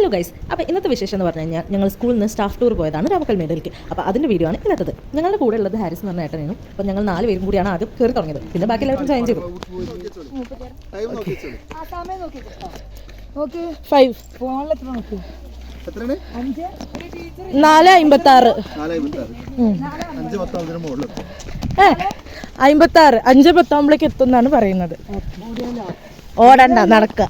Hello guys, അപ്പോൾ ഇന്നത്തെ വിശേഷം എന്ന് പറഞ്ഞു കഴിഞ്ഞാൽ ഞങ്ങൾ സ്കൂളിൽ നിന്ന് സ്റ്റാഫ് ടൂർ പോയതാണ് രാമക്കൽമേടിലേക്ക്. അപ്പോൾ അതിൻ്റെ വീഡിയോ ആണ് ഇന്നത്തത്. ഞങ്ങളുടെ കൂടെ ഉള്ളത് ഹാരിസ് എന്ന് പറഞ്ഞ ഏട്ടനാണ്. അപ്പോൾ ഞങ്ങൾ 4 പേരും കൂടിയാണ് ആദ്യം കയറി തുടങ്ങിയത്. പിന്നെ ബാക്കി എല്ലാവരും ജോയിൻ ചെയ്തു. 4:56 5:10 എത്തുന്നാണ് പറയുന്നത്. ഓടണ്ട, നടക്കുക.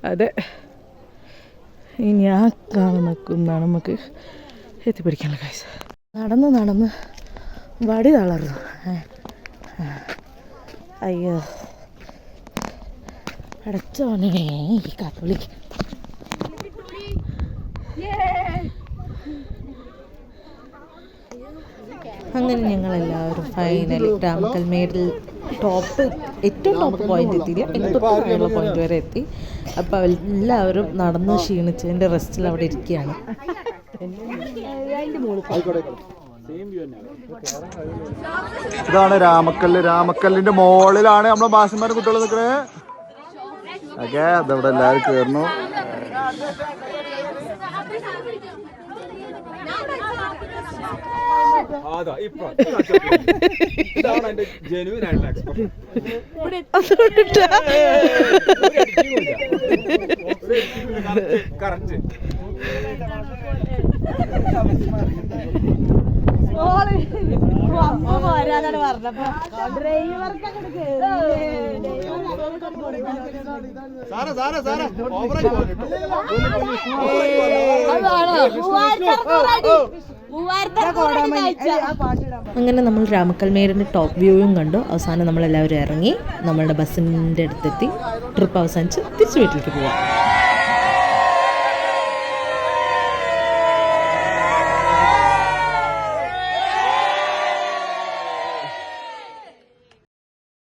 അതെ, ഇനി ആ കാണുന്നതാണ് നമുക്ക് എത്തിപ്പിടിക്കാനുള്ള കാഴ്ച. നടന്ന് വടി തളർന്നു. അയ്യോ അടച്ചോനെ ഈ കാത്തോളി. അങ്ങനെ ഞങ്ങളെല്ലാവരും ഫൈനലി രാമക്കൽമേടിൽ ഏറ്റവും ടോപ്പ് പോയിന്റ് എത്തിയില്ല, തൊട്ടുള്ള പോയിന്റ് വരെ എത്തി. അപ്പോൾ എല്ലാവരും നടന്ന് ക്ഷീണിച്ചതിൻ്റെ റെസ്റ്റിൽ അവിടെ ഇരിക്കുകയാണ്. ഇതാണ് രാമക്കല്ലിന്റെ മോളിലാണ് നമ്മളെ ഭാഷന്മാരും കുട്ടികൾ നിൽക്കുന്നത്. ഓക്കെ, അതവിടെ എല്ലാവരും കയറുന്നു. അങ്ങനെ നമ്മൾ രാമക്കൽമേടിൻ്റെ ടോപ്പ് വ്യൂവും കണ്ടു. അവസാനം നമ്മളെല്ലാവരും ഇറങ്ങി നമ്മളുടെ ബസ്സിൻ്റെ അടുത്തെത്തി. ട്രിപ്പ് അവസാനിച്ച് തിരിച്ചു വീട്ടിലേക്ക് പോവാം.